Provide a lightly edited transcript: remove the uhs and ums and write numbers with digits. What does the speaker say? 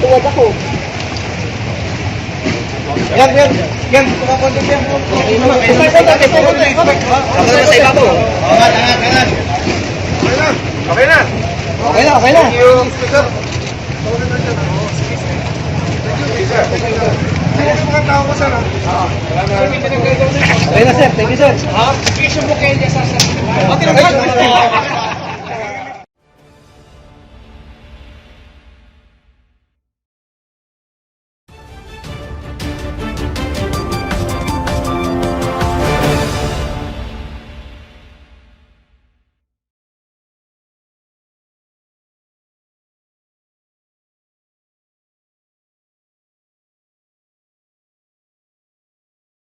Tuwad ako. Yan. Kumakontent yan. Okay na. Thank you. Okay na, sir. Thank you, sir.